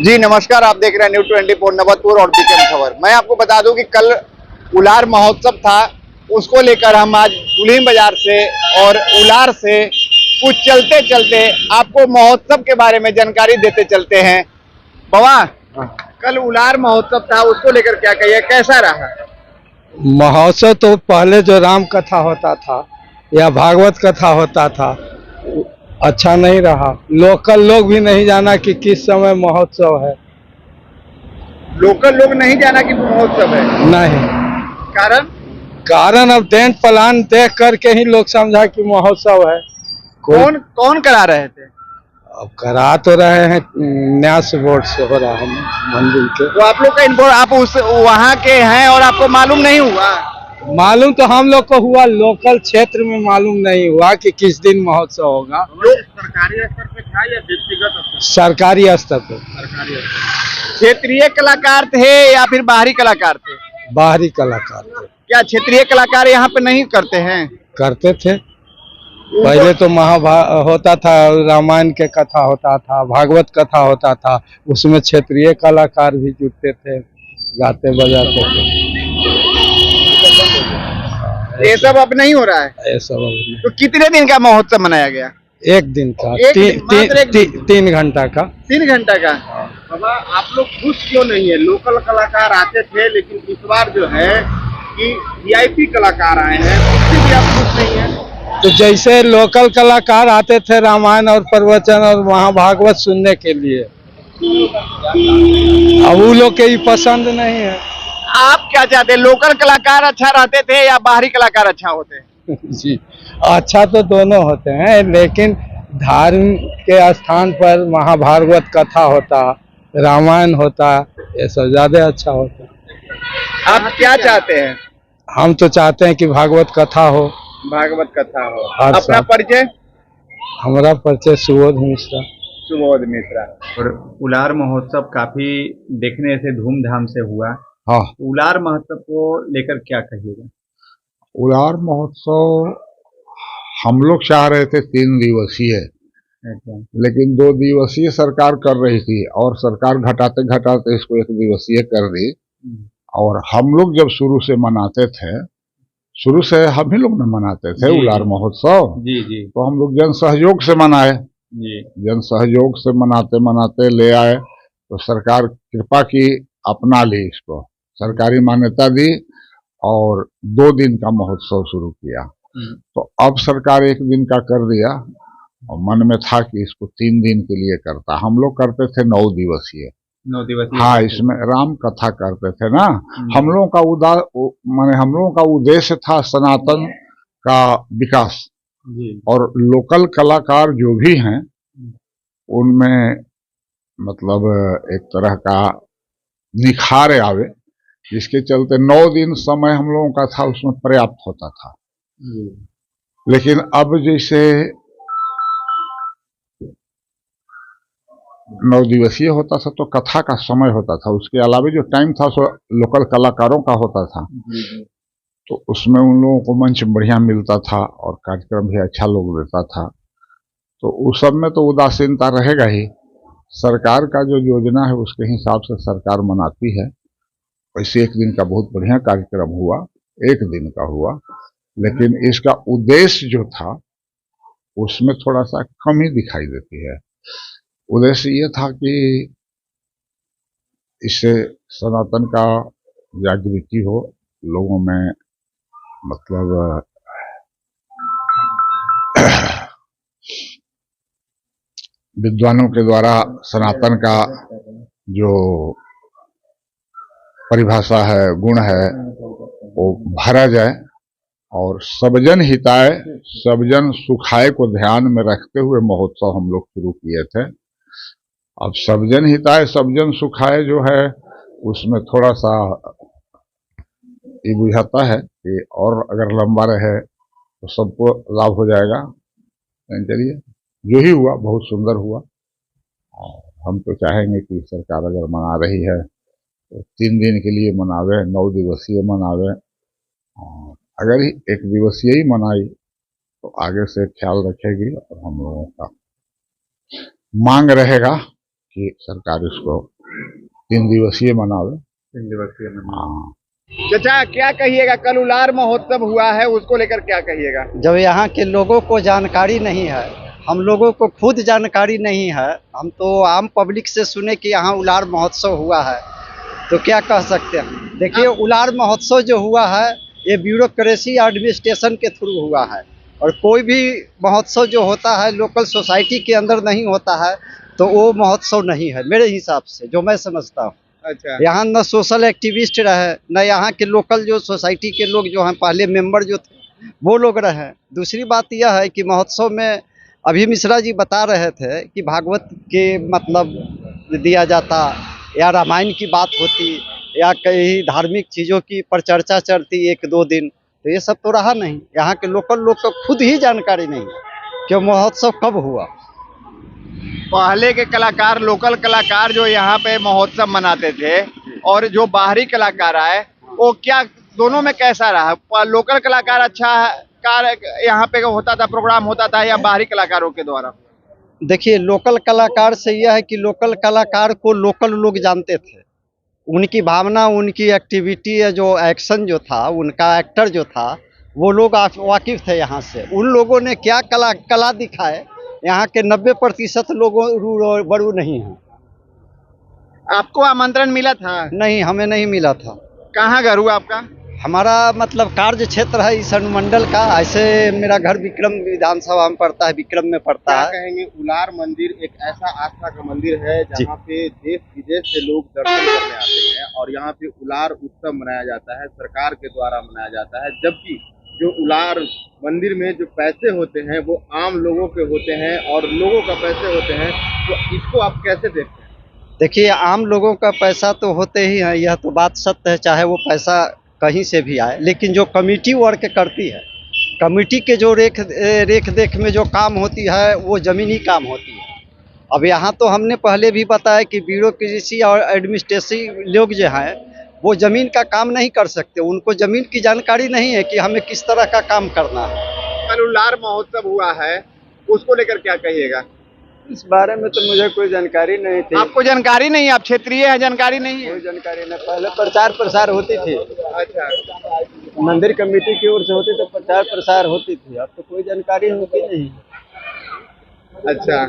जी नमस्कार, आप देख रहे हैं न्यूज़ 24 नवतपुर और बीकेएम खबर। मैं आपको बता दूं कि कल उलार महोत्सव था, उसको लेकर हम आज दुल्हिन बाजार से और उलार से कुछ चलते चलते आपको महोत्सव के बारे में जानकारी देते चलते हैं। बाबा, कल उलार महोत्सव था, उसको लेकर क्या कहिए, कैसा रहा? महोत्सव तो पहले जो राम कथा होता था या भागवत कथा होता था, अच्छा नहीं रहा। लोकल लोग भी नहीं जाना कि किस समय महोत्सव है। लोकल लोग नहीं जाना कि महोत्सव है? नहीं। कारण? कारण अब टेंट प्लान देख करके ही लोग समझा कि महोत्सव है। कौन कौन करा रहे थे? अब करा तो रहे हैं, न्यास बोर्ड से हो रहा है मंदिर के। तो आप लोग का इन्फॉर्म, आप उस वहाँ के हैं और आपको मालूम नहीं हुआ? मालूम तो हम लोग को हुआ, लोकल क्षेत्र में मालूम नहीं हुआ कि किस दिन महोत्सव होगा। सरकारी स्तर पे था या व्यक्तिगत स्तर? सरकारी स्तर पर। सरकारी स्तर। क्षेत्रीय कलाकार थे या फिर बाहरी कलाकार थे? बाहरी कलाकार थे। क्या क्षेत्रीय कलाकार यहाँ पे नहीं करते हैं? करते थे। पहले तो होता था, रामायण के कथा होता था, भागवत कथा होता था, उसमें क्षेत्रीय कलाकार भी जुटते थे, गाते बजाते थे। ये सब अब नहीं हो रहा है? ये सब अब नहीं। तो कितने दिन का महोत्सव मनाया गया? एक दिन का, मात्र एक दिन? 3 घंटा का। 3 घंटा का। बाबा, आप लोग खुश क्यों नहीं है? लोकल कलाकार आते थे, लेकिन इस बार जो है कि वीआईपी कलाकार आए हैं, उससे भी आप खुश नहीं है? तो जैसे लोकल कलाकार आते थे रामायण और प्रवचन और महाभागवत सुनने के लिए, अब वो लोग के ही पसंद नहीं है। आप क्या चाहते हैं, लोकल कलाकार अच्छा रहते थे या बाहरी कलाकार अच्छा होते हैं? जी, अच्छा तो दोनों होते हैं, लेकिन धर्म के स्थान पर महाभारत कथा होता, रामायण होता, ये सब ज्यादा अच्छा होता। आप क्या चाहते हैं? हम तो चाहते हैं कि भागवत कथा हो, भागवत कथा हो। हर अपना साल। परिचय? हमारा परिचय सुबोध मिश्रा। सुबोध मिश्रा। और उलार महोत्सव काफी देखने से धूमधाम से हुआ। हाँ, उलार महोत्सव को लेकर क्या कहिएगा? उलार महोत्सव हम लोग चाह रहे थे 3 दिवसीय, अच्छा। लेकिन 2 दिवसीय सरकार कर रही थी और सरकार घटाते घटाते इसको 1 दिवसीय कर दी। और हम लोग जब शुरू से मनाते थे, शुरू से हम ही लोग न मनाते थे उलार महोत्सव। जी जी। तो हम लोग जन सहयोग से मनाए, जी। जन सहयोग से मनाते मनाते ले आए, तो सरकार कृपा की, अपना ली इसको, सरकारी मान्यता दी और 2 दिन का महोत्सव शुरू किया। तो अब सरकार 1 दिन का कर दिया और मन में था कि इसको 3 दिन के लिए करता। हम लोग करते थे 9 दिवसीय। 9 दिवसीय। हाँ, इसमें राम कथा करते थे ना। हम लोगों का माने हम लोगों का उद्देश्य था सनातन का विकास। जी। और लोकल कलाकार जो भी हैं उनमें मतलब एक तरह का निखार आवे, जिसके चलते 9 दिन समय हम लोगों का था, उसमें पर्याप्त होता था। लेकिन अब जैसे 9 दिवसीय होता था तो कथा का समय होता था, उसके अलावा जो टाइम था सो लोकल कलाकारों का होता था। तो उसमें उन लोगों को मंच बढ़िया मिलता था और कार्यक्रम भी अच्छा लोग देता था। तो उस सब में तो उदासीनता रहेगा ही। सरकार का जो योजना है उसके हिसाब से सरकार मनाती है। वैसे 1 दिन का बहुत बढ़िया कार्यक्रम हुआ, 1 दिन का हुआ, लेकिन इसका उद्देश्य जो था उसमें थोड़ा सा कमी दिखाई देती है। उद्देश्य ये था कि इससे सनातन का जागृति हो लोगों में, मतलब विद्वानों के द्वारा सनातन का जो परिभाषा है, गुण है, वो भरा जाए और सबजन हिताय सबजन सुखाय को ध्यान में रखते हुए महोत्सव हम लोग शुरू किए थे। अब सबजन हिताय सबजन सुखाय जो है उसमें थोड़ा सा ये बुझाता है कि और अगर लंबा रहे तो सबको लाभ हो जाएगा। चलिए, जो ही हुआ बहुत सुंदर हुआ। और हम तो चाहेंगे कि सरकार अगर मना रही है तो 3 दिन के लिए मनावे, 9 दिवसीय मनावे। और अगर 1 दिवसीय ही मनाई तो आगे से ख्याल रखेगी और हम लोगों का मांग रहेगा कि सरकार इसको 3 दिवसीय मनावे। 3 दिवसीय में। हाँ। चाचा क्या कहिएगा, कल उलार महोत्सव हुआ है, उसको लेकर क्या कहिएगा? जब यहाँ के लोगों को जानकारी नहीं है, हम लोगों को खुद जानकारी नहीं है, हम तो आम पब्लिक से सुने कि यहाँ उलार महोत्सव हुआ है, तो क्या कह सकते हैं। देखिए, उलार महोत्सव जो हुआ है ये ब्यूरोक्रेसी एडमिनिस्ट्रेशन के थ्रू हुआ है, और कोई भी महोत्सव जो होता है लोकल सोसाइटी के अंदर नहीं होता है तो वो महोत्सव नहीं है मेरे हिसाब से, जो मैं समझता हूँ। अच्छा। यहाँ न सोशल एक्टिविस्ट रहे, न यहाँ के लोकल जो सोसाइटी के लोग जो हैं पहले मेंबर जो थे वो लोग रहे। दूसरी बात यह है कि महोत्सव में अभी मिश्रा जी बता रहे थे कि भागवत के मतलब दिया जाता, या रामायण की बात होती, या कई धार्मिक चीज़ों की पर चर्चा चलती 1-2 दिन, तो ये सब तो रहा नहीं। यहाँ के लोकल लोग को खुद ही जानकारी नहीं है कि महोत्सव कब हुआ। पहले के कलाकार, लोकल कलाकार जो यहाँ पे महोत्सव मनाते थे, और जो बाहरी कलाकार आए, वो क्या दोनों में कैसा रहा? लोकल कलाकार अच्छा कार यहाँ पे होता था, प्रोग्राम होता था, या बाहरी कलाकारों के द्वारा? देखिए, लोकल कलाकार से यह है कि लोकल कलाकार को लोकल लोग जानते थे, उनकी भावना, उनकी एक्टिविटी, जो एक्शन जो था, उनका एक्टर जो था, वो लोग वाकिफ थे यहाँ से। उन लोगों ने क्या कला दिखाए, यहाँ के 90% लोगों रू बड़ू नहीं है। आपको आमंत्रण मिला था? नहीं, हमें नहीं मिला था। कहाँ घर हुआ आपका? हमारा मतलब कार्य क्षेत्र है इस अनुमंडल का। ऐसे मेरा घर विक्रम विधानसभा में पड़ता है, विक्रम में पड़ता है। कहेंगे, उलार मंदिर एक ऐसा आस्था का मंदिर है जहाँ पे देश विदेश से लोग दर्शन करने आते हैं, और यहाँ पे उलार उत्सव मनाया जाता है, सरकार के द्वारा मनाया जाता है। जबकि जो उलार मंदिर में जो पैसे होते हैं वो आम लोगों के होते हैं, और लोगों का पैसे होते हैं, तो इसको आप कैसे देखते हैं? देखिए, आम लोगों का पैसा तो होते ही है, यह तो बात सत्य है, चाहे वो पैसा कहीं से भी आए। लेकिन जो कमेटी वर्क करती है, कमेटी के जो रेख देख में जो काम होती है वो ज़मीनी काम होती है। अब यहाँ तो हमने पहले भी बताया कि ब्यूरोक्रेसी और एडमिनिस्ट्रेटिव लोग जो हैं वो ज़मीन का काम नहीं कर सकते, उनको ज़मीन की जानकारी नहीं है कि हमें किस तरह का काम करना है। कल उलार महोत्सव हुआ है, उसको लेकर क्या कहिएगा? इस बारे में तो मुझे कोई जानकारी नहीं थी। आपको जानकारी नहीं? आप क्षेत्रीय है, जानकारी नहीं है? कोई जानकारी नहीं। पहले प्रचार प्रसार होती थी, अच्छा। मंदिर कमेटी की ओर से होती तो प्रचार प्रसार होती थी, अब तो कोई जानकारी होती नहीं। अच्छा,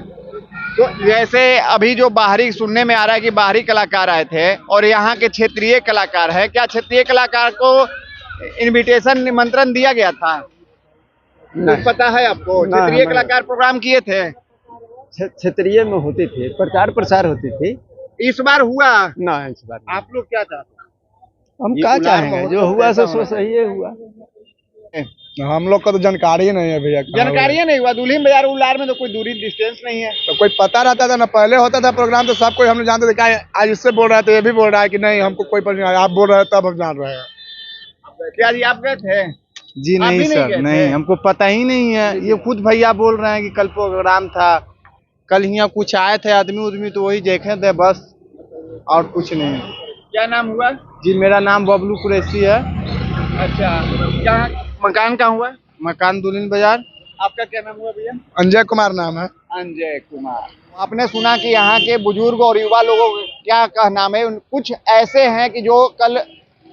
तो जैसे अभी जो बाहरी सुनने में आ रहा है कि बाहरी कलाकार आए थे और यहाँ के क्षेत्रीय कलाकार है, क्या क्षेत्रीय कलाकार को इनविटेशन, निमंत्रण दिया गया था? कुछ पता है आपको? क्षेत्रीय कलाकार प्रोग्राम किए थे? क्षेत्रीय में होती थी, प्रचार प्रसार होती थी। इस बार हुआ ना, इस बार आप लोग क्या चाहते हैं? हम क्या चाहेंगे, जो हुआ सो सही है हुआ। हम लोग का तो जानकारी ही नहीं है भैया। जानकारी नहीं हुआ? दुल्हिन बाजार उलार में तो कोई दूरी डिस्टेंस नहीं है, तो कोई पता रहता था ना, पहले होता था प्रोग्राम तो सब कोई हमने जानते थे। क्या आज इससे बोल रहा है तो ये भी बोल रहा है कि नहीं हमको कोई पता नहीं, आप बोल रहे हैं तब हम जान रहे हैं। क्या जी, आप गए थे? जी आप नहीं भी सर, गए नहीं, थे? हमको पता ही नहीं है। ये खुद भैया बोल रहे हैं कि कल प्रोग्राम था, कल यहाँ कुछ आए थे आदमी उदमी तो वही देखे थे बस, और कुछ नहीं। क्या नाम हुआ? जी मेरा नाम बबलू कुरैशी है। अच्छा, क्या मकान कहाँ हुआ? मकान दुल्हिन बाजार। आपका क्या नाम हुआ भैया? अंजय कुमार नाम है। अंजय कुमार। आपने सुना कि यहाँ के बुजुर्ग और युवा लोगों का क्या कहना है? कुछ ऐसे हैं कि जो कल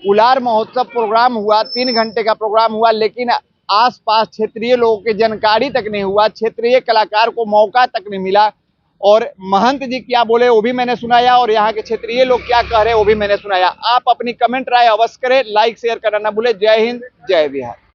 उलार महोत्सव प्रोग्राम हुआ, 3 घंटे का प्रोग्राम हुआ, लेकिन आसपास क्षेत्रीय लोगों की जानकारी तक नहीं हुआ, क्षेत्रीय कलाकार को मौका तक नहीं मिला, और महंत जी क्या बोले वो भी मैंने सुनाया, और यहाँ के क्षेत्रीय लोग क्या कह रहे हैं वो भी मैंने सुनाया। आप अपनी कमेंट राय अवश्य करें, लाइक शेयर करना ना भूलें। जय हिंद, जय बिहार।